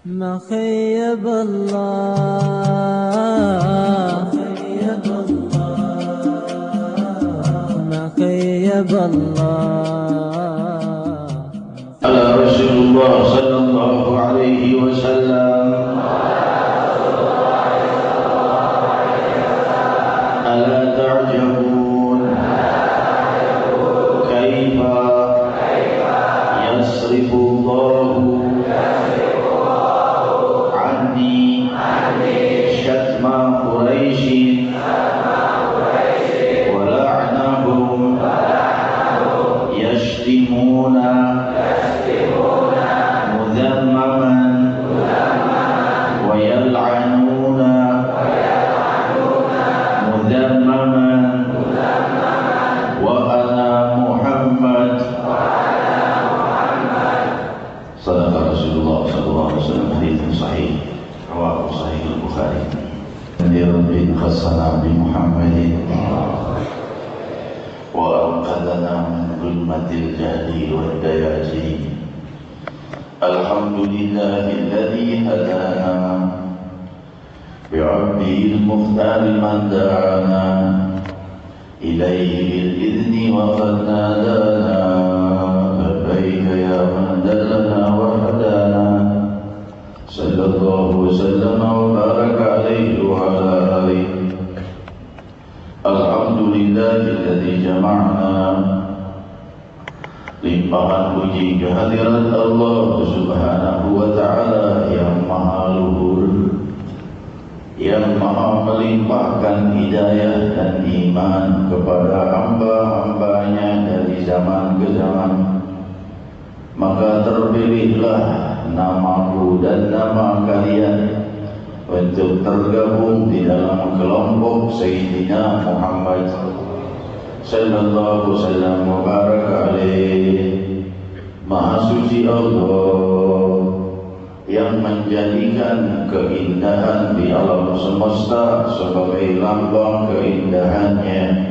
ما خيب الله ما خيب الله على رسول الله صلى الله عليه وسلم ألا تعجبون كيف يصرف الله عني شتم قريش ولعنهم يشتمون مذمما ويلعنون مذمما وأنا محمد صدق رسول الله صلى الله عليه وسلم حديث صحيح رواه صحيح البخاري رب خصنا بمحمد وأنقذنا من ظلمة الجهل والدياجين الحمد لله الذي هدانا بعبده المختار من دعانا إليه بالإذن وقد نادانا لبيك يا من دلنا وهدانا صلى الله وسلم وبارك عليه وعلى آله الحمد لله الذي جمعنا limpahan puji kehadirat Allah Subhanahu wa Ta'ala yang maha luhur, yang maha melimpahkan hidayah dan iman kepada hamba-hambanya dari zaman ke zaman. Maka terpilihlah namaku dan nama kalian untuk tergabung di dalam kelompok Sayyidina Muhammad sallallahu wasallam wa baraka alaih. Maha suci Allah yang menjadikan keindahan di alam semesta sebagai lambang keindahannya,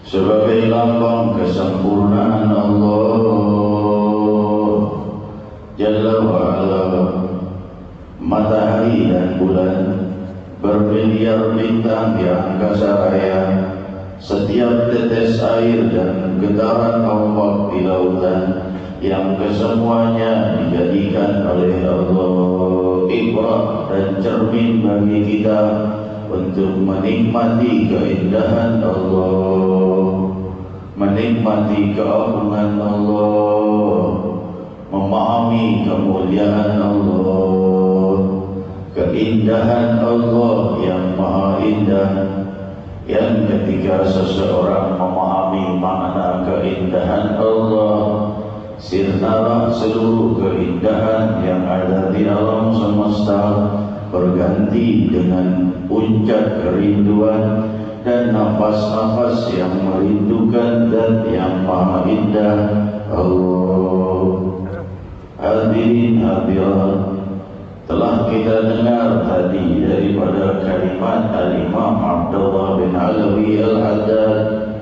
sebagai lambang kesempurnaan Allah Jalla wa'ala. Matahari dan bulan, bermiliar bintang di angkasa raya, setiap tetes air dan getaran ombak di lautan, yang kesemuanya dijadikan oleh Allah ibrah dan cermin bagi kita untuk menikmati keindahan Allah, menikmati keagungan Allah, memahami kemuliaan Allah, keindahan Allah yang maha indah, yang ketika seseorang memahami makna keindahan Allah, sirnalah seluruh keindahan yang ada di alam semesta berganti dengan puncak kerinduan dan nafas-nafas yang merindukan dan yang maha indah Allah. Hadirin hadirat, telah kita dengar tadi daripada kalimat Al-Imam Abdullah bin Alawi Al-Haddad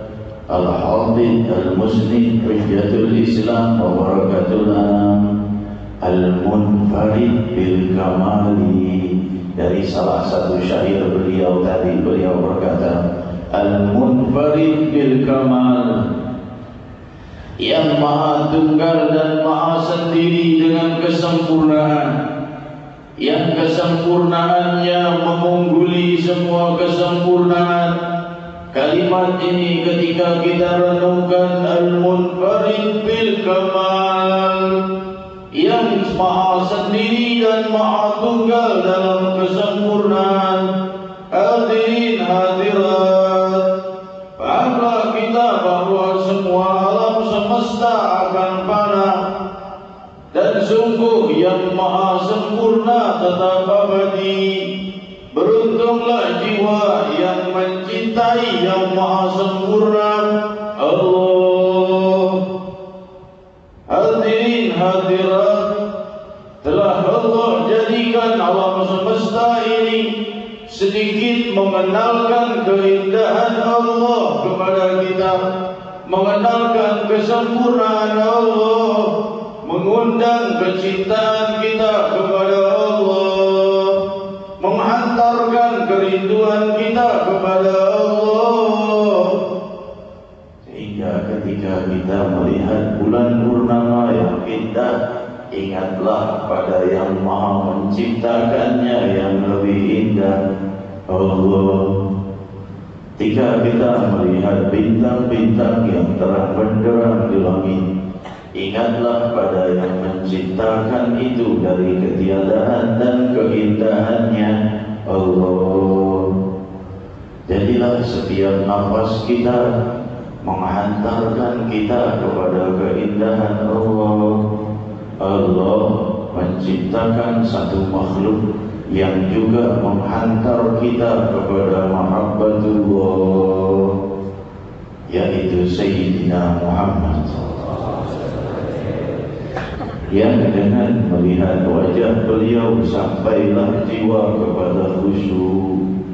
Al-Hafidh Al-Muslim Hujjatul Islam wa Barakatul Anam Al-Munfarid bil Kamali. Dari salah satu syair beliau tadi, beliau berkata Al-Munfarid bil Kamal, yang maha tunggal dan maha sendiri dengan kesempurnaan, yang kesempurnaannya mengungguli semua kesempurnaan. Kalimat ini ketika kita renungkan, Al-Munfarid bil Kamal, yang maha sendiri dan maha tunggal dalam kesempurnaan. Hadirin hadirat, pahamlah kita bahwa semua alam semesta akan fana, dan sungguh yang maha sempurna tetap abadi. Beruntunglah jiwa yang mencintai yang maha sempurna Allah. Hadirin hadirat, telah Allah jadikan alam semesta ini sedikit mengenalkan keindahan Allah kepada kita, mengenalkan kesempurnaan Allah, mengundang kecintaan kita kepada kerinduan kita kepada Allah. Sehingga ketika kita melihat bulan purnama yang indah, ingatlah pada yang Maha menciptakannya yang lebih indah, Allah. Ketika kita melihat bintang-bintang yang terang benderang di langit, ingatlah pada yang menciptakan itu dari ketiadaan dan keindahannya, Allah. Jadilah setiap nafas kita menghantarkan kita kepada keindahan Allah. Allah menciptakan satu makhluk yang juga menghantar kita kepada mahabbatullah, yaitu Sayyidina Muhammad, yang dengan melihat wajah beliau sampailah jiwa kepada khusyuk,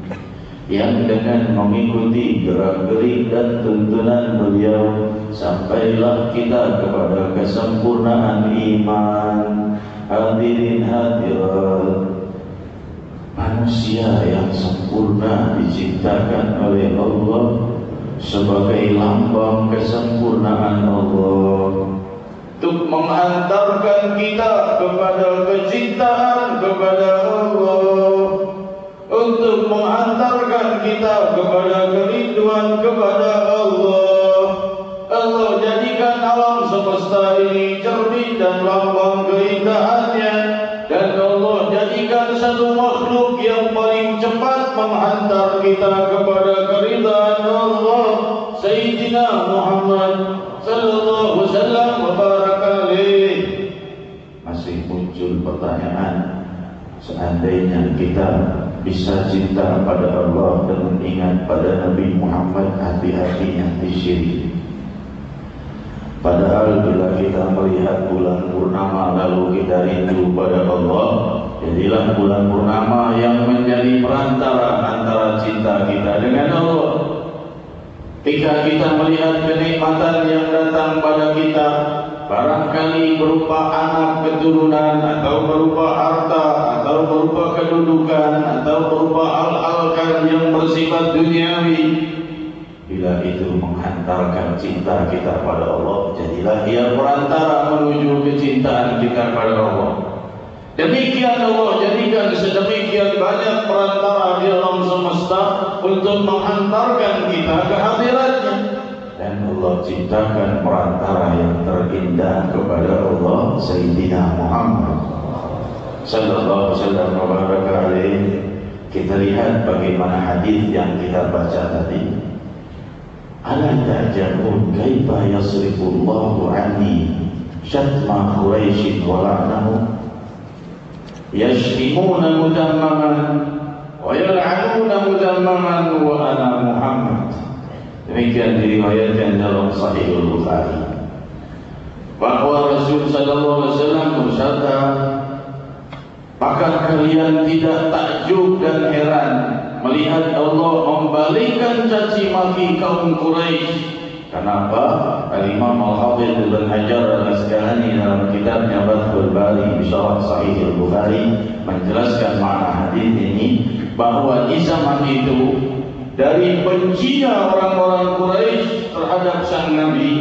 yang dengan mengikuti gerak-gerik dan tuntunan beliau sampailah kita kepada kesempurnaan iman. Hadirin hadirat, manusia yang sempurna diciptakan oleh Allah sebagai lambang kesempurnaan Allah, untuk menghantarkan kita kepada kecintaan kepada Allah, untuk menghantarkan kita kepada kerinduan kepada Allah. Allah jadikan alam semesta ini cermin dan lambang keindahannya, dan Allah jadikan satu makhluk yang paling cepat menghantar kita kepada keridhaan Allah, Sayyidina Muhammad sallallahu alaihi wasallam wa baraka alaihi. Masih muncul pertanyaan, seandainya kita bisa cinta pada Allah dan ingat pada Nabi Muhammad, hati-hatinya disyirik. Padahal bila kita melihat bulan purnama lalu kita rindu pada Allah, jadilah bulan purnama yang menjadi perantara antara cinta kita dengan Allah. Ketika kita melihat kenikmatan yang datang pada kita, barangkali berupa anak keturunan, atau berupa harta, atau berupa kedudukan, atau berupa hal-hal yang bersifat duniawi, bila itu menghantarkan cinta kita pada Allah, jadilah ia perantara menuju kecintaan kita pada Allah. Demikian Allah jadikan sedemikian banyak perantara di alam semesta untuk menghantarkan kita ke hadiratnya. Dan Allah ciptakan perantara yang terindah kepada Allah, Sayyidina Muhammad sallallahu alaihi wasallam wa baraka alaihi. Kita lihat bagaimana hadis yang kita baca tadi. Ala ta'jabun kaifa yasrifullahu anni syatma Quraisy wa la'nahu yashtimuna mudammaman wa yal'anuna mudammaman wa ana Muhammad. Demikian diriwayatkan dalam Sahih Al-Bukhari bahwa Rasul sallallahu alaihi wasallam bersabda, maka kalian tidak takjub dan heran melihat Allah membalikkan caci maki kaum Quraisy. Kenapa? Al-Imam Al-Hafidz Ibn Hajar Al-Asqalani dalam kitabnya Fathul Bari Syarah Sahih Al-Bukhari menjelaskan makna hadis ini, bahwa di zaman itu dari bencinya orang-orang Quraisy terhadap sang Nabi,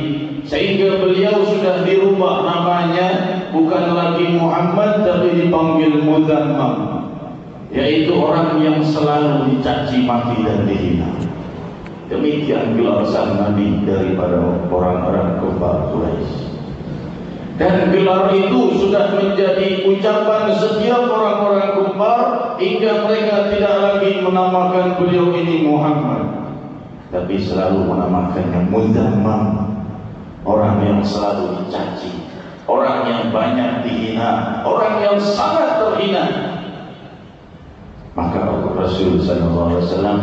sehingga beliau sudah dirubah namanya, bukan lagi Muhammad tapi dipanggil Muzammam, yaitu orang yang selalu dicaci maki dan dihina. Demikian gelar sang Nabi daripada orang-orang kufar Quraisy. Dan gelar itu sudah menjadi ucapan setiap orang-orang kufar, hingga mereka tidak lagi menamakan beliau ini Muhammad, tapi selalu menamakannya Muzammam, orang yang selalu dicaci, orang yang banyak dihina, orang yang sangat terhina. Maka Rasul sallallahu alaihi wasallam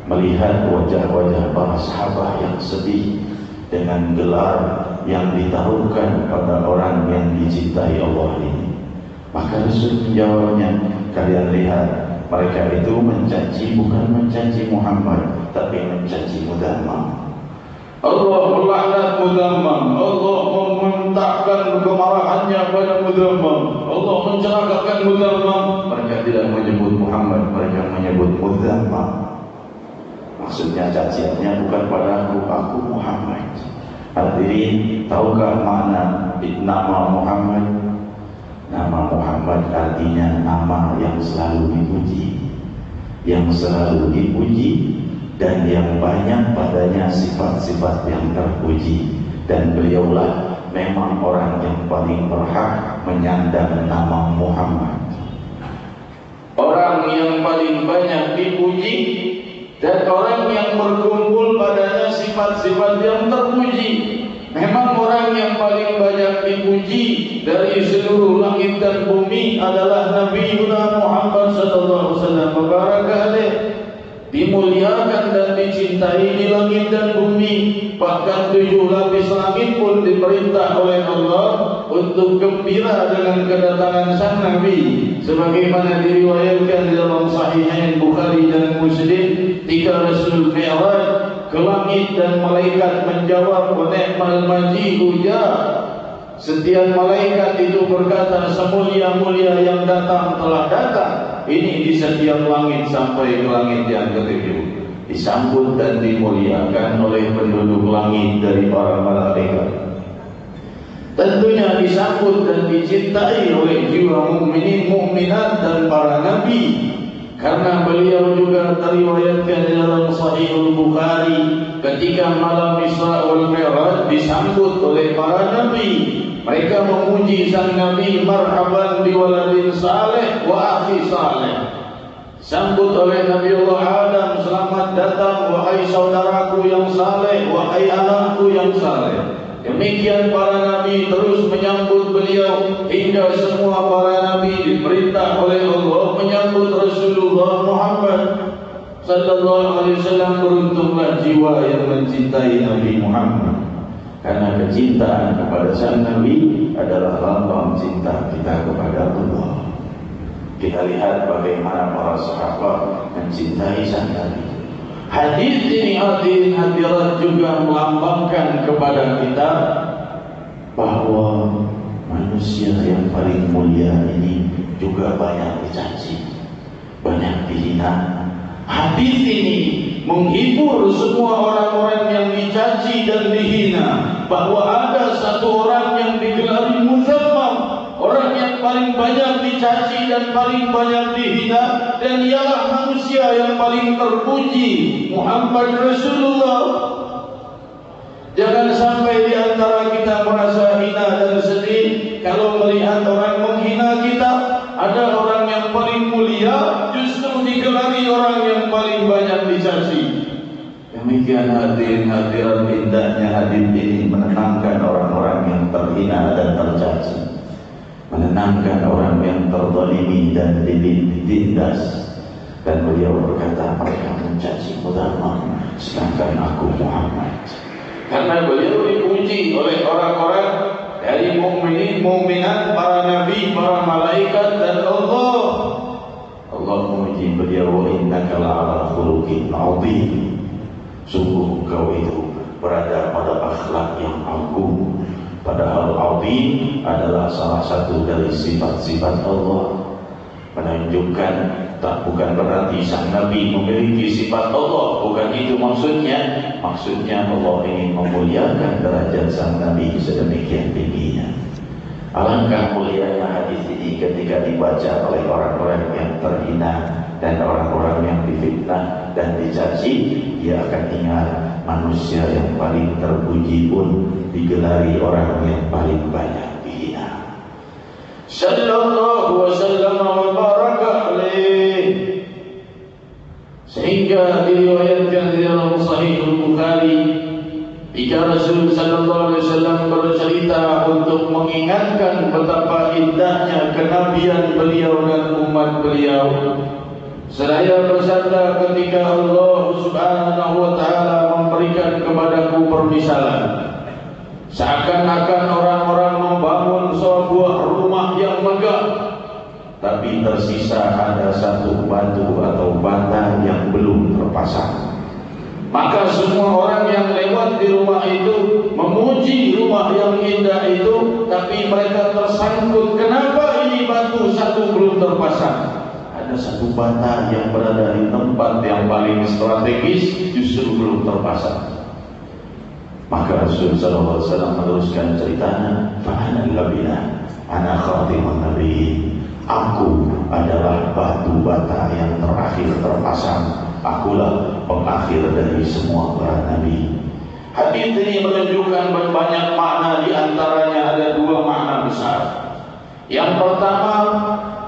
melihat wajah-wajah para sahabat yang sedih dengan gelar yang ditaruhkan pada orang yang dicintai Allah ini. Maka Rasul menjawabnya, kalian lihat, mereka itu mencaci, bukan mencaci Muhammad, tapi mencaci Muzammam. Allah melaknat Muzammam, Allah memuntahkan kemarahannya pada Muzammam, Allah mencelakakan Muzammam. Mereka tidak menyebut Muhammad, mereka menyebut Muzammam. Maksudnya caciannya bukan padaku, aku Muhammad. Hadirin, tahukah makna nama Muhammad? Nama Muhammad artinya nama yang selalu dipuji, yang selalu dipuji, dan yang banyak padanya sifat-sifat yang terpuji. Dan beliaulah memang orang yang paling berhak menyandang nama Muhammad, orang yang paling banyak dipuji, dan orang yang berkumpul padanya sifat-sifat yang terpuji. Memang orang yang paling banyak dipuji dari seluruh langit dan bumi adalah Nabi Muhammad sallallahu alaihi wasallam. Mubarakah alaih, dimuliakan dan dicintai di langit dan bumi. Bahkan 7 lapis langit pun diperintah oleh Allah untuk gembira dengan kedatangan sang Nabi, sebagaimana diriwayatkan di dalam Sahihain Bukhari dan Muslim. Ketika Rasul Mi'raj ke langit dan malaikat menjawab, "Wa ni'mal maji'u ya." Setiap malaikat itu berkata, "Semulia-mulia yang datang telah datang." Ini di setiap langit sampai ke langit yang ke-7, disambut dan dimuliakan oleh penduduk langit dari para malaikat. Tentunya disambut dan dicintai oleh jiwa mukminin, mukminat dan para nabi. Karena beliau juga teriwayatkan di dalam Sahih Bukhari, ketika malam Isra wal Mi'raj disambut oleh para nabi. Mereka memuji sang Nabi, "Marhaban biwaladin saleh wa akhi saleh." Sambut oleh Nabi Allah Adam, "Selamat datang wahai saudaraku yang saleh, wahai anakku yang saleh." Demikian para nabi terus menyambut beliau, hingga semua para nabi diperintah oleh Allah menyambut Rasulullah Muhammad sallallahu alaihi wasallam. Beruntunglah jiwa yang mencintai Nabi Muhammad, karena kecintaan kepada sang Nabi adalah lambang cinta kita kepada Allah. Kita lihat bagaimana para sahabat mencintai sang Nabi. Hadis ini hadirin hadirat juga melambangkan kepada kita bahwa manusia yang paling mulia ini juga banyak dicaci, banyak dihina. Hadis ini menghibur semua orang-orang yang dicaci dan dihina, bahwa ada satu orang yang digelari Muzammam, orang yang paling banyak dicaci dan paling banyak dihina, dan ialah manusia yang paling terpuji, Muhammad Rasulullah. Jangan sampai di antara kita merasa hina dan sedih kalau melihat orang menghina kita. Ada orang yang paling mulia justru digelari orang yang paling banyak dicaci. Demikian hadirin hadirat, indahnya hadis ini menenangkan orang-orang yang terhina dan tercaci, menenangkan orang yang terzalimi dan ditindas. Dan beliau berkata, "Mereka mencaci Muzammam, sedangkan aku Muhammad." Karena beliau dipuji oleh orang-orang dari mukminin, mukminat, para nabi, para malaikat dan Allah. Allah memuji beliau, "Wa innaka la'ala khuluqin 'adzim." Sungguh kau itu berada pada akhlak yang agung. Padahal azim adalah salah satu dari sifat-sifat Allah, menunjukkan bukan berarti sang Nabi memiliki sifat Allah, bukan itu maksudnya. Maksudnya Allah ingin memuliakan derajat sang Nabi sedemikian tingginya. Alangkah mulianya hadis ini ketika dibaca oleh orang-orang yang terhina dan orang-orang yang difitnah dan dicaci. Dia akan ingat manusia yang paling terpuji pun digelari orang yang paling banyak dihina. Sallallahu wasallam wa baraka alaih. Sehingga diriwayatkan di dalam Sahih Bukhari, jika Rasul sallallahu alaihi wasallam bercerita untuk mengingatkan betapa indahnya kenabian beliau dan umat beliau, seraya bersabda, "Ketika Allah Subhanahu wa taala memberikan kepadaku permisalan, seakan-akan orang-orang membangun sebuah rumah yang megah, tapi tersisa ada satu batu atau bata yang belum terpasang. Maka semua orang yang lewat di rumah itu memuji rumah yang indah itu, tapi mereka tersangkut, kenapa ini batu satu belum terpasang? Ada ada satu bata yang berada di tempat yang paling strategis justru belum terpasang. Maka Rasulullah SAW meneruskan ceritanya, "Fa'ana labina, ana khatimun nabiyyin." Aku adalah batu bata yang terakhir terpasang. Akulah pengakhir dari semua para nabi. Hadis ini menunjukkan banyak makna, di antaranya ada dua makna besar. Yang pertama,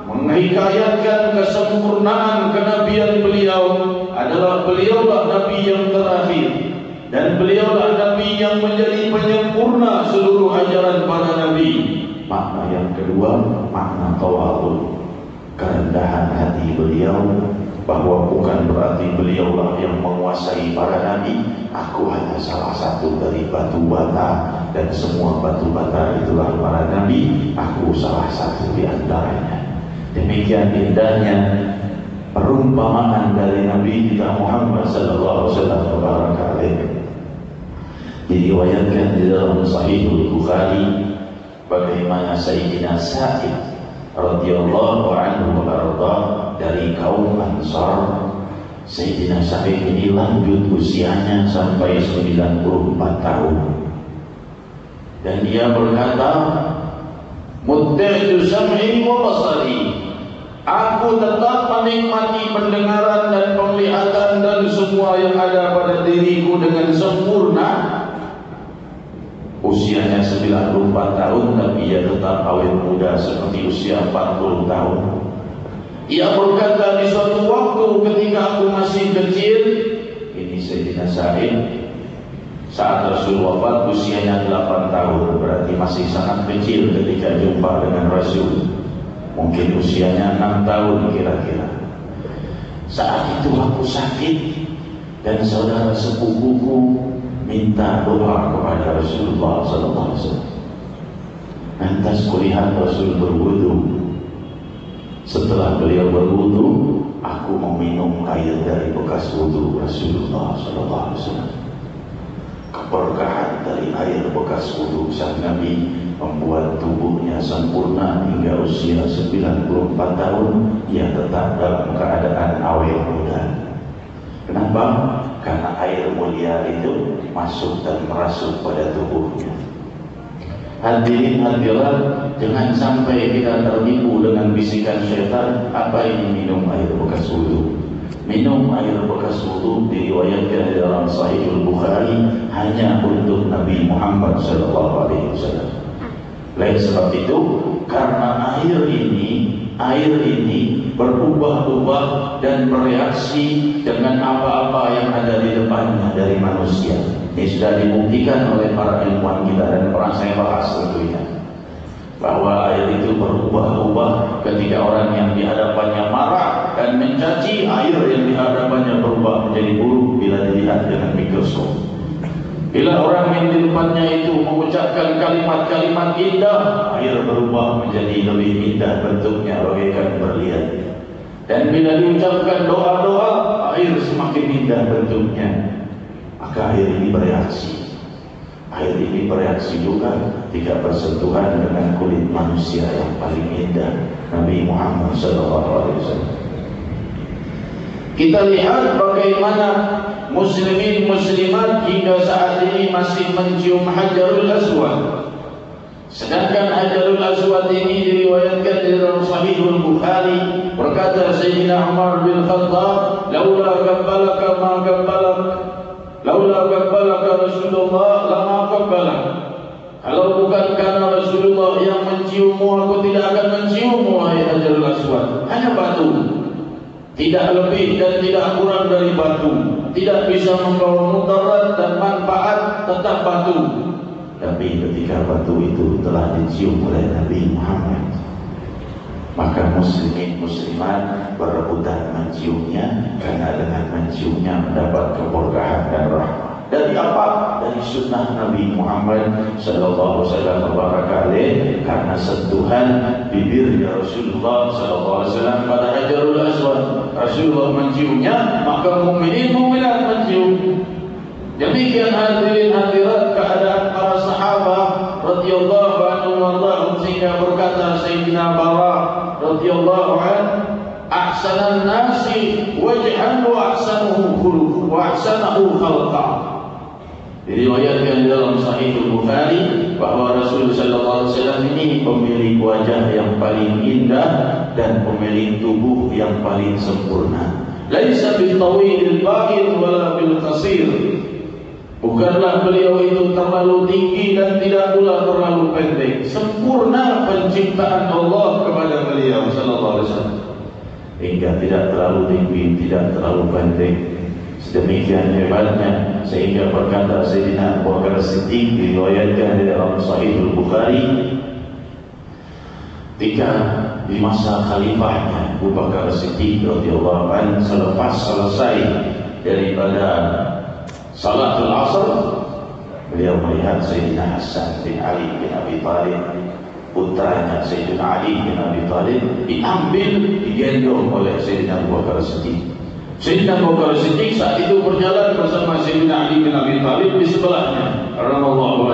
menghikayatkan kesempurnaan kenabian beliau adalah beliaulah nabi yang terakhir dan beliaulah nabi yang menjadi penyempurna seluruh ajaran para nabi. Makna yang kedua, makna tawadhu, kerendahan hati beliau, bahwa bukan berarti beliaulah yang menguasai para nabi. Aku hanya salah satu dari batu bata, dan semua batu bata itulah para nabi. Aku salah satu di antaranya. Demikian indahnya perumpamaan dari Nabi kita Muhammad sallallahu alaihi wasallam. Diriwayatkan di dalam Sahihul Bukhari bagaimana Sayyidina Sa'id radhiyallahu anhu warda dari kaum Ansar. Sayyidina Sa'id ini lanjut usianya sampai 94 tahun, dan dia berkata, "Mutta'tu sam'i wa basari." Aku tetap menikmati pendengaran dan penglihatan dan semua yang ada pada diriku dengan sempurna. Usianya 94 tahun, tapi ia tetap awet muda seperti usia 40 tahun. Ia berkata, di suatu waktu ketika aku masih kecil, ini Sayyidina Sa'id, saat Rasul wafat usianya 8 tahun, berarti masih sangat kecil ketika jumpa dengan Rasul. Mungkin usianya 6 tahun kira-kira. Saat itu aku sakit, dan saudara sepupuku minta doa kepada Rasulullah SAW. Lantas kulihat Rasul berwudu. Setelah beliau berwudu, aku meminum air dari bekas wudu Rasulullah SAW. Keberkahan dari air bekas wudu sang Nabi membuat tubuhnya sempurna hingga usia 94 tahun. Ia tetap dalam keadaan awet muda. Kenapa? Karena air mulia itu masuk dan merasuk pada tubuhnya. Hadirin hadirat, jangan sampai kita tertipu dengan bisikan syaitan. Apa ini minum air bekas wudu? Minum air bekas wudu diriwayatkan dalam Sahihul Bukhari hanya untuk Nabi Muhammad SAW. Lain sebab itu, karena air ini berubah-ubah dan bereaksi dengan apa-apa yang ada di depannya dari manusia. Ini sudah dibuktikan oleh para ilmuwan kita dan pernah saya bahas tentunya, bahwa air itu berubah-ubah ketika orang yang di hadapannya marah dan mencaci. Air yang di hadapannya berubah menjadi buruk bila dilihat dengan mikroskop. Bila orang yang di depannya itu mengucapkan kalimat-kalimat indah, air berubah menjadi lebih indah bentuknya bagaikan berlian. Dan bila diucapkan doa-doa, air semakin indah bentuknya. Maka air ini bereaksi. Air ini bereaksi juga ketika bersentuhan dengan kulit manusia yang paling indah, Nabi Muhammad SAW. Kita lihat bagaimana muslimin muslimat hingga saat ini masih mencium Hajarul Aswad. Sedangkan Hajarul Aswad ini diriwayatkan di dalam Sahihul Bukhari, berkata Sayyidina Umar bin Khattab, "Laula qabbalaka ma qabbalak, laula qabbalaka Rasulullah lama qabbalak." Kalau bukan karena Rasulullah yang menciummu, aku tidak akan menciummu, wahai Hajarul Aswad. Hanya batu, tidak lebih dan tidak kurang dari batu, tidak bisa membawa mudarat dan manfaat, tetap batu. Tapi ketika batu itu telah dicium oleh Nabi Muhammad, maka muslimin muslimat berebutan menciumnya, karena dengan menciumnya mendapat keberkahan dan rahmat. Dari apa? Dari sunnah Nabi Muhammad sallallahu alaihi wasallam, karena sentuhan bibirnya Rasulullah sallallahu alaihi wasallam pada Hajarul Aswad. Rasulullah menciumnya, maka mukminin mukminat mencium. Demikian hadirin hadirat keadaan para sahabat radhiyallahu anhum, sehingga berkata Sayyidina Bara radhiyallahu anhu, ahsanan nasi wajhan wa ahsanuhu khuluqan wa ahsanahu khalqan. Diriwayatkan dalam Sahih Bukhari bahwa Rasul sallallahu alaihi wasallam ini pemilik wajah yang paling indah dan pemilik tubuh yang paling sempurna. Laisa bil tawil ba'id wala bil qasir. Bukanlah beliau itu terlalu tinggi dan tidak pula terlalu pendek. Sempurna penciptaan Allah kepada beliau sallallahu alaihi wasallam. Hingga tidak terlalu tinggi, tidak terlalu pendek. Sedemikian hebatnya sehingga berkata Sayyidina Abu Bakar Siddiq diriwayatkan dari dalam Sahih Bukhari, ketika di masa khalifahnya Abu Bakar Siddiq radhiyallahu anhu selepas selesai daripada salatul asr, beliau melihat Sayyidina Hasan bin Ali bin Abi Thalib, putranya Sayyidina Ali bin Abi Thalib, diambil, digendong oleh Sayyidina Abu Bakar Siddiq. Sayyidina Abu Bakar Siddiq saat itu berjalan bersama Sayyidina Ali bin Abi Thalib di sebelahnya. Radhiyallahu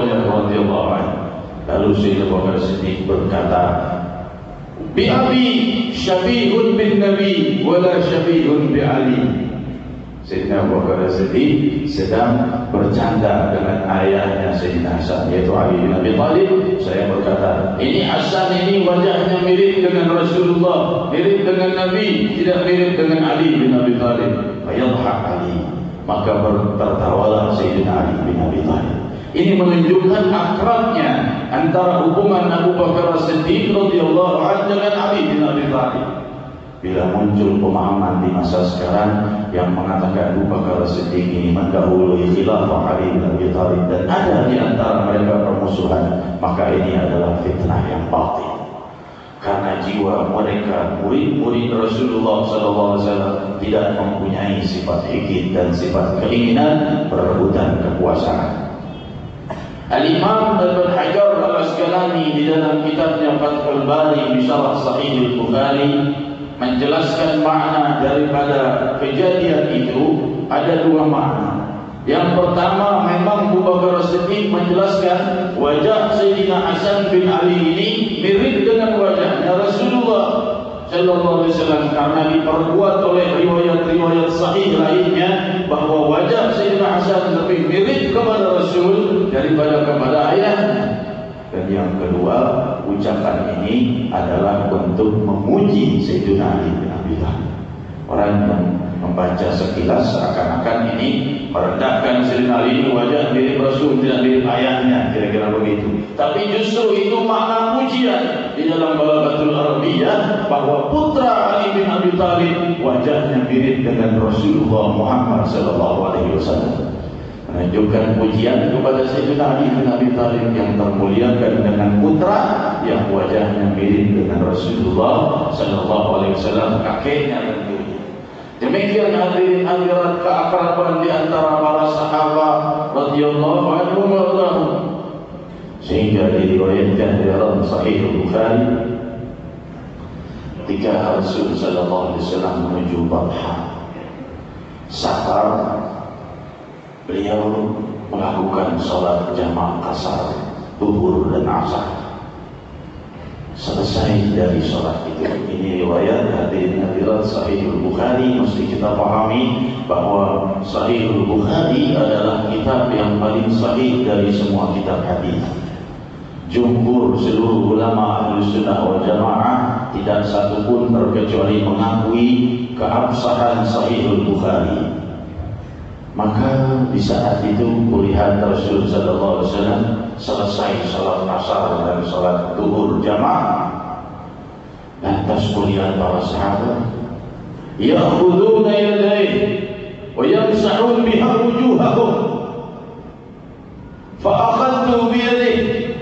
anhu. Lalu Sayyidina Abu Bakar Siddiq berkata, "Bi abi syabihun bin Nabi wala syabihun bi Ali." Sayyidina Abu Bakar Siddiq sedang bercanda dengan ayahnya Sayyidina Hasan, yaitu Ali bin Abi Thalib. Saya berkata, ini Hasan ini wajahnya mirip dengan Rasulullah, mirip dengan Nabi, tidak mirip dengan Ali bin Abi Thalib. Fayadhhak Ali, maka tertawalah Sayyidina Ali bin Abi Thalib. Ini menunjukkan akrabnya antara hubungan Abu Bakar Siddiq radhiyallahu anhu dengan Ali bin Abi Thalib. Bila muncul pemahaman di masa sekarang yang mengatakan Abu Bakar Siddiq ini mendahului khilafah Ali bin Abi Thalib dan ada di antara mereka permusuhan, maka ini adalah fitnah yang batil. Karena jiwa mereka murid-murid Rasulullah SAW tidak mempunyai sifat hikid dan sifat keinginan perebutan kekuasaan. Al-Imam Ibn Hajar Al-Asqalani di dalam kitabnya Fathul Bari di Syarah Sahih Bukhari menjelaskan makna daripada kejadian itu ada dua makna. Yang pertama, memang Abu Bakar Siddiq menjelaskan wajah Sayyidina Hasan bin Ali ini mirip dengan wajahnya Rasulullah sallallahu alaihi wasallam, karena diperkuat oleh riwayat-riwayat sahih lainnya bahwa wajah Sayyidina Hasan lebih mirip kepada Rasul daripada kepada ayahnya. Dan yang kedua, ucapan ini adalah untuk memuji Sayyidina Ali bin Abi Thalib. Orang yang membaca sekilas seakan-akan ini merendahkan Sayyidina Ali ini wajah mirip Rasul, tidak mirip ayahnya, kira-kira begitu. Tapi justru itu makna pujian di dalam Balaghatul Arabiyyah bahwa putra Ali bin Abi Thalib wajahnya mirip dengan Rasulullah Muhammad sallallahu alaihi wasallam. Menunjukkan pujian kepada Sayyidina Ali bin Abi Thalib yang termuliakan dengan putra yang wajahnya mirip dengan Rasulullah sallallahu alaihi wasallam, kakeknya tentunya. Demikian hadirin hadirat keakraban di antara para sahabat radhiyallahu anhum warḍahum, sehingga diriwayatkan dalam Sahih Bukhari ketika Rasul sallallahu alaihi wasallam menuju Batha safar, beliau melakukan sholat jamaah kasar zuhur dan asar. Selesai dari sholat itu, ini riwayat hadirin hadirat Sahih Bukhari, mesti kita pahami bahwa Sahih Bukhari adalah kitab yang paling sahih dari semua kitab hadis. Jumhur seluruh ulama Ahlus Sunnah wal Jamaah tidak satu pun terkecuali mengakui keabsahan Sahih Bukhari. Maka di saat itu kulihat Rasul sallallahu alaihi wasallam selesai salat asar dan salat zuhur jamaah, lantas kulihat para sahabat ya'khuduna yadayhi wa yamsahun biha wujuhahum, fa akhadtu bi yadihi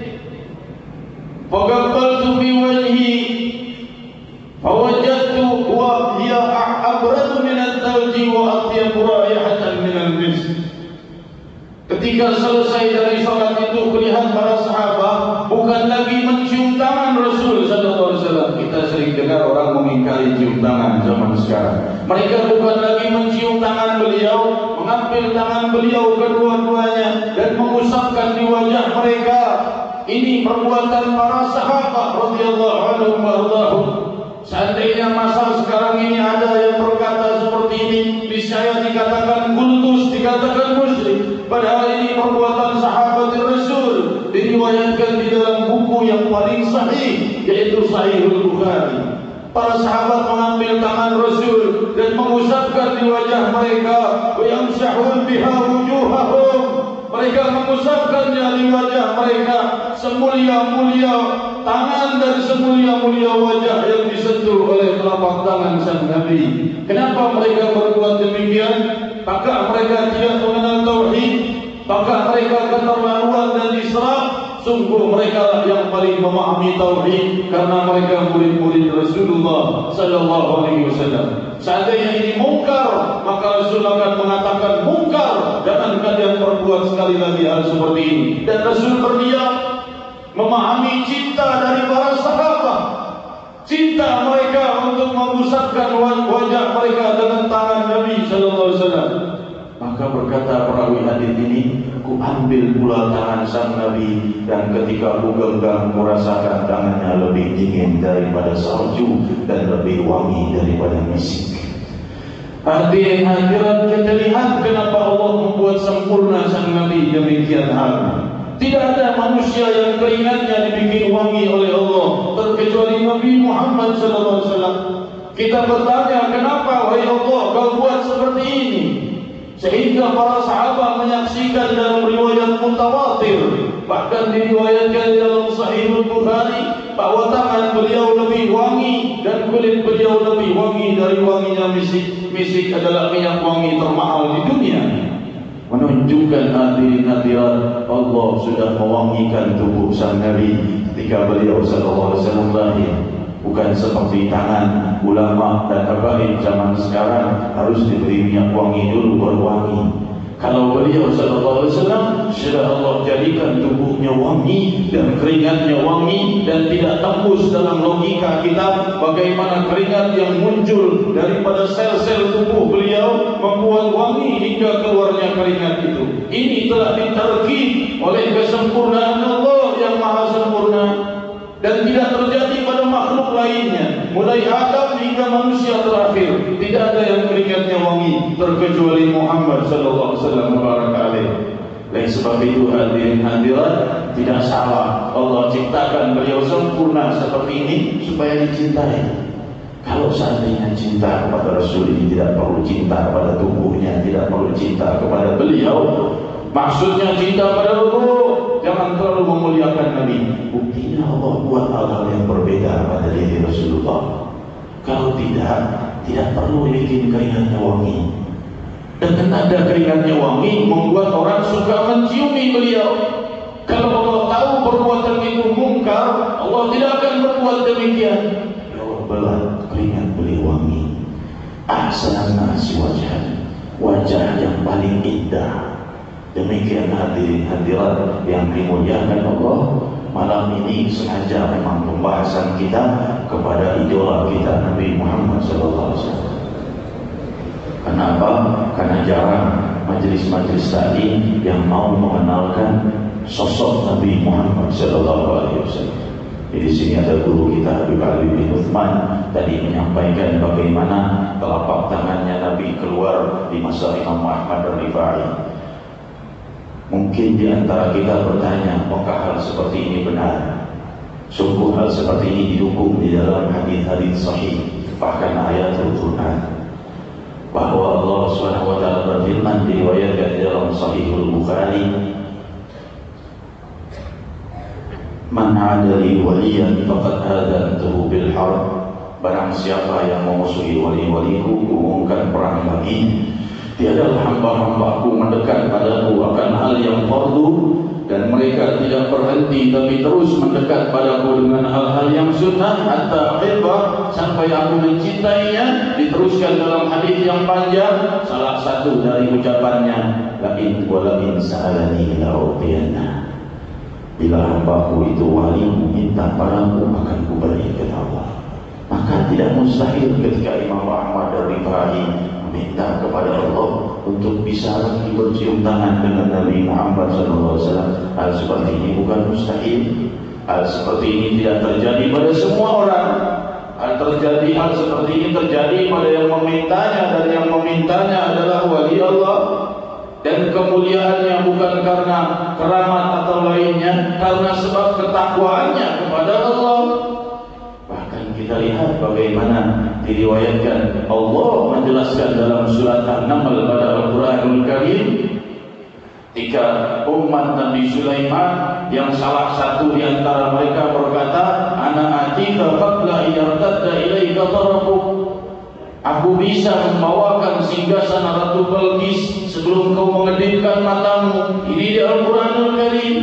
fa qabbaltu bi wajhi fa wajadtu wa hiya abradu min al-thalji wa atyabu raihatan min al-misk. Ketika selesai dari salat itu, kulihat para sahabat bukan lagi mencium tangan Rasul sallallahu alaihi wasallam. Kita sering dengar orang mengingkari cium tangan zaman sekarang. Mereka bukan lagi mencium tangan beliau, mengambil tangan beliau kedua-duanya dan mengusapkan di wajah mereka. Ini perbuatan para sahabat radhiyallahu anhum wa ardhahum. Seandainya masa sekarang ini ada yang berkata seperti ini, niscaya dikatakan kultus, dikatakan musyrik. Padahal ini perbuatan sahabat Rasul, diriwayatkan di dalam buku yang paling sahih, yaitu Sahihul Bukhari. Para sahabat mengambil tangan Rasul dan mengusapkan di wajah mereka, wa yamsahun biha wujuhahum. Mereka mengusapkannya di wajah mereka, semulia-mulia tangan dan semulia-mulia wajah yang disentuh oleh telapak tangan sang Nabi. Kenapa mereka berbuat demikian? Apakah mereka tidak mengenal tauhid? Apakah mereka keterlaluan dan israf? Sungguh mereka lah yang paling memahami tauhid, karena mereka murid-murid Rasulullah sallallahu alaihi wasallam. Seandainya ini mungkar, maka Rasul akan mengatakan mungkar, jangan kalian perbuat sekali lagi hal seperti ini. Dan Rasul berdiam, memahami cinta dari para sahabat, cinta mereka untuk mengusapkan wajah mereka dengan tangan Nabi sallallahu alaihi wasallam. Maka berkata perawi hadis ini, aku ambil pula tangan sang Nabi, dan ketika aku genggam merasakan tangannya lebih dingin daripada salju dan lebih wangi daripada misik. Hadirin hadirat, kita lihat kenapa Allah membuat sempurna sang Nabi demikian hal. Tidak ada manusia yang keringatnya dibikin wangi oleh Allah terkecuali Nabi Muhammad sallallahu alaihi wasallam. Kita bertanya, kenapa wahai Allah kau buat seperti ini? Sehingga para sahabat menyaksikan dalam riwayat mutawatir, bahkan diriwayatkan dalam Sahihul Bukhari, bahwa tangan beliau lebih wangi dan kulit beliau lebih wangi dari wanginya misik. Misik adalah minyak wangi termahal di dunia. Menunjukkan hadirin-hadirat, Allah sudah mewangikan tubuh sang Nabi ketika beliau sallallahu alaihi wasallam lahir. Bukan seperti tangan ulama dan habaib zaman sekarang harus diberi minyak wangi dulu baru wangi. Kalau beliau sallallahu alaihi wasallam sudah Allah jadikan tubuhnya wangi dan keringatnya wangi, dan tidak tembus dalam logika kita bagaimana keringat yang muncul daripada sel-sel tubuh beliau membuat wangi hingga keluarnya keringat itu. Ini telah ditarkib oleh kesempurnaan Allah yang maha sempurna, dan tidak terjadi pada makhluk lainnya. Mulai Adam hingga manusia terakhir, tidak ada yang keringatnya wangi terkecuali Muhammad sallallahu alaihi wasallam. Oleh sebab itu hadirin hadirat, tidak salah Allah ciptakan beliau sempurna seperti ini supaya dicintai. Kalau seandainya cinta kepada Rasul ini tidak perlu cinta kepada tubuhnya, tidak perlu cinta kepada beliau, maksudnya cinta pada ruh, jangan terlalu memuliakan Nabi. Buktinya Allah buat hal-hal yang berbeda pada diri Rasulullah. Kalau tidak perlu bikin keringatnya wangi. Dan ada keringatnya wangi membuat orang suka menciumi beliau. Kalau Allah tahu perbuatan itu mungkar, Allah tidak akan berbuat demikian. Allah belah keringat beliau wangi. Ahsanan nasi wajah yang paling indah. Demikian hadirin hadirat yang dimuliakan Allah, malam ini sengaja memang pembahasan kita kepada idola kita Nabi Muhammad SAW. Kenapa? Karena jarang majelis-majelis tadi yang mau mengenalkan sosok Nabi Muhammad SAW. Di sini ada guru kita Habib Ali bin Uthman tadi menyampaikan bagaimana telapak tangannya Nabi keluar di masa Imam Ahmad Ar-Rifai. Mungkin di antara kita bertanya, apakah hal seperti ini benar? Sungguh hal seperti ini didukung di dalam hadis-hadis sahih, bahkan ayat Al-Quran. Bahwa Allah SWT berfirman diriwayatkan di dalam Sahihul Bukhari, "Man 'adali waliyan faqad adantuhu bil harb." Barang siapa yang memusuhi wali-waliku, kuumumkan perang bagi. Tiadalah hamba-hambaku mendekat padaku akan hal yang fardu, dan mereka tidak berhenti tapi terus mendekat padaku dengan hal-hal yang sunnah, hatta ahibba, sampai aku mencintainya. Diteruskan dalam hadis yang panjang, salah satu dari ucapannya, lain walain sa'alani la'utiyanna. Bila hambaku itu wali meminta padaku, akan kuberikan Allah. Maka tidak mustahil ketika Imam Ahmad Ar-Rifai minta kepada Allah untuk bisa lagi bercium tangan dengan Nabi Muhammad SAW. Hal seperti ini bukan mustahil. Hal seperti ini tidak terjadi pada semua orang. terjadi hal seperti ini terjadi pada yang memintanya, dan yang memintanya adalah wali Allah, dan kemuliaannya bukan karena keramat atau lainnya, karena sebab ketakwaannya kepada Allah. Bahkan kita lihat bagaimana diriwayatkan Allah menjelaskan dalam surat An-Naml pada Al-Quranul Karim, ketika umat Nabi Sulaiman yang salah satu di antara mereka berkata, ana atika qabla yartadda ilaika tarafuk, aku bisa membawakan singgasana Ratu Balqis sebelum kau mengedipkan matamu. Ini di Al-Quranul Karim.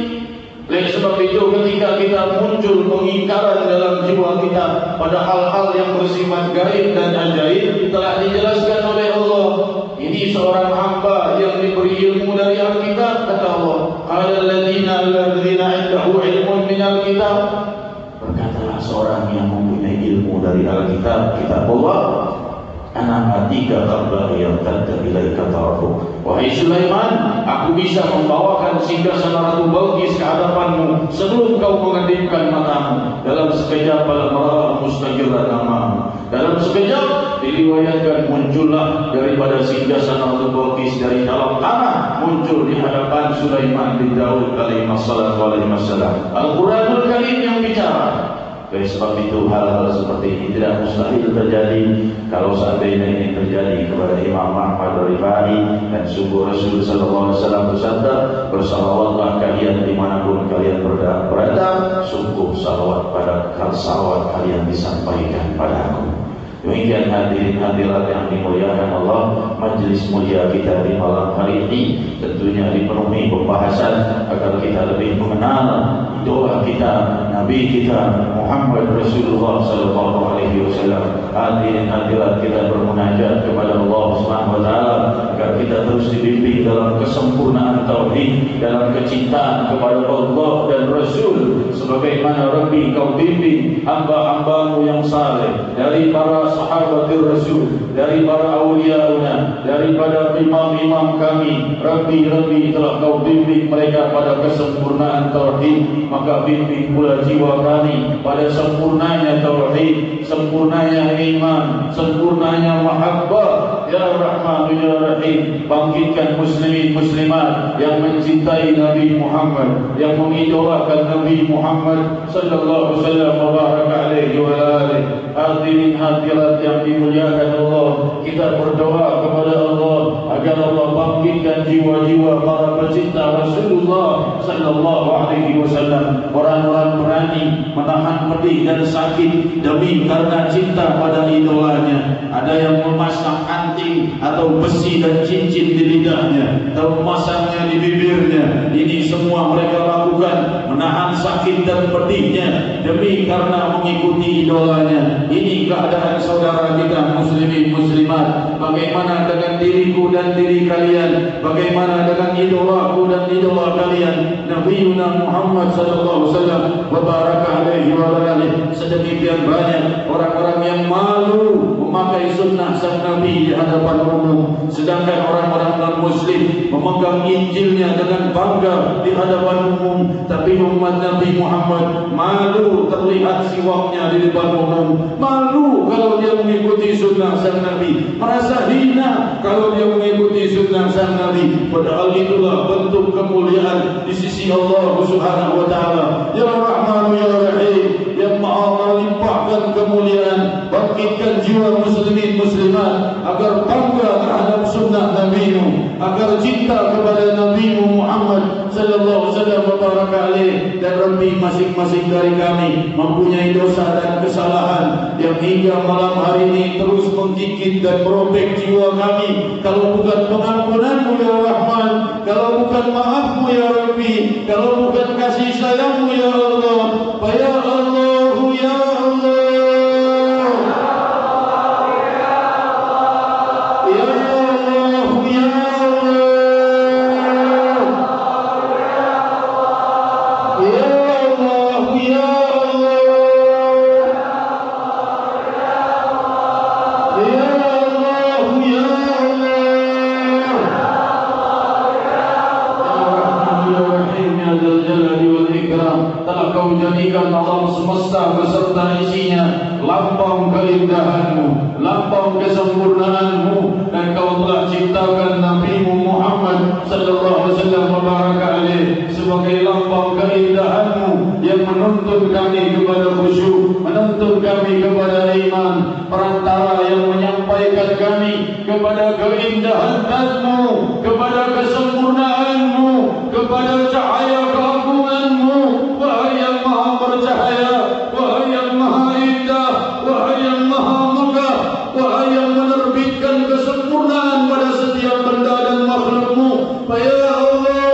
Oleh sebab itu, ketika kita muncul pengingkaran dalam jiwa kita pada hal-hal yang bersifat gaib dan ajaib, telah dijelaskan oleh Allah. Ini seorang hamba yang diberi ilmu dari Alkitab, kata Allah. Alladzina 'indahu ilmun minal kitab. Berkatalah seorang yang mempunyai ilmu dari Alkitab, kitab Allah. Ana atika qabla yartadda ilaika tarafuk. Wahai Sulaiman, aku bisa membawakan singgasana Ratu Balqis ke hadapanmu sebelum kau mengedipkan matamu. Dalam sekejap falamma mustaqirran amahu. Dalam sekejap diriwayatkan muncullah daripada singgasana Ratu Balqis dari dalam tanah, muncul di hadapan Sulaiman bin Daud alaihi wassalam. Al-Quranul Karim yang bicara. Oleh sebab itu, hal-hal seperti ini tidak mustahil terjadi. Kalau seandainya ini terjadi kepada Imam Ahmad Rifai, dan sungguh Rasul sallallahu alaihi wasallam bersabda, bersalawatlah kalian dimanapun kalian berada, sungguh salawat pada salawat kalian disampaikan padaku. Demikian hadirin hadirat yang dimuliakan Allah, majelis mulia kita di malam hari ini tentunya dipenuhi pembahasan agar kita lebih mengenal idola kita, Nabi kita Muhammad Rasulullah sallallahu alaihi wasallam. Hadirin hadirat, kita bermunajat kepada Allah Subhanahu wa taala agar kita terus dibimbing dalam kesempurnaan tauhid, dalam kecintaan kepada Allah dan Rasul, sebagaimana Rabbi kau bimbing hamba-hambamu yang saleh dari para sahabatul Rasul, dari para awliyauna, daripada imam-imam kami. Rabbi telah kau bimbing mereka pada kesempurnaan tauhid, maka bimbing pula jiwa kami pada sempurnanya tauhid, sempurnanya iman, sempurnanya mahabbah. Ya Rahman ya Rahim, bangkitkan muslimin muslimat yang mencintai Nabi Muhammad, yang mengidolakan Nabi Muhammad sallallahu alaihi wasallam wa baraka alaihi wa alihi. Hadirin hadirat yang dimuliakan Allah, kita berdoa kepada Allah agar Allah bangkitkan jiwa-jiwa para pecinta Rasulullah sallallahu alaihi wasallam, orang-orang berani menahan pedih dan sakit demi karena cinta pada idolanya. Ada yang memasang anting atau besi dan cincin di lidahnya, atau memasangnya di bibirnya. Ini semua mereka lakukan menahan sakit dan pedihnya demi karena mengikuti idolanya. Ini keadaan saudara kita muslimin muslimat. Bagaimana dengan diriku dan diri kalian? Bagaimana dengan idolaku dan idola kalian? Nabi Muhammad sallallahu alaihi wasallam wa baraka alaihi wa alihi. Sedemikian banyak orang-orang yang malu memakai sunnah sang Nabi di hadapan umum, sedangkan orang-orang non-muslim memegang Injilnya dengan bangga di hadapan umum. Tapi umat Nabi Muhammad malu terlihat siwaknya di depan umum, malu kalau dia mengikuti sunnah sang Nabi, merasa hina kalau dia mengikuti sunnah sang Nabi. Padahal itulah bentuk kemuliaan di sisi Allah Subhanahu wa taala. Ya Rahman ya Rahim, yang Maha melimpahkan kemuliaan. Bangkitkan jiwa muslimin muslimat agar bangga terhadap sunnah Nabi-Mu, agar cinta kepada Nabi-Mu Muhammad sallallahu alaihi wasallam wa baraka alaihi. Dan Rabbi, masing-masing dari kami mempunyai dosa dan kesalahan yang hingga malam hari ini terus menggigit dan merobek jiwa kami. Kalau bukan pengampunan-Mu ya Rahman, kalau bukan maaf-Mu ya Rabbi, kalau bukan kasih sayang-Mu ya Allah, ya Allah ya Allah, lampau keindahan-Mu, lampau kesempurnaan-Mu, dan Kau telah ciptakan Nabi-Mu Muhammad sallallahu alaihi wasallam baraka alaih sebagai lampau keindahan-Mu yang menuntun kami kepada khusyuk, menuntun kami kepada iman, perantara yang menyampaikan kami kepada keindahan zat-Mu, kepada kesempurnaan-Mu, kepada cahaya keagungan-Mu. Wahai yang maha bercahaya, wahai yang maha indah, wahai yang maha megah, wahai yang menerbitkan kesempurnaan pada setiap benda dan makhluk-Mu. Ya Allah, ya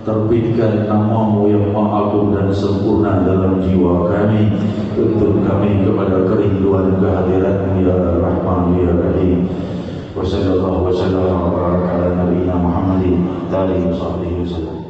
terbitkan nama-Mu yang maha agung dan sempurna dalam jiwa kami, tuntun kami kepada kerinduan kehadiran-Mu ya Rahman ya Rahim. Wa sallallahu wa sallam ala nabiyina Muhammadin wa alihi wa sahbihi wasallam.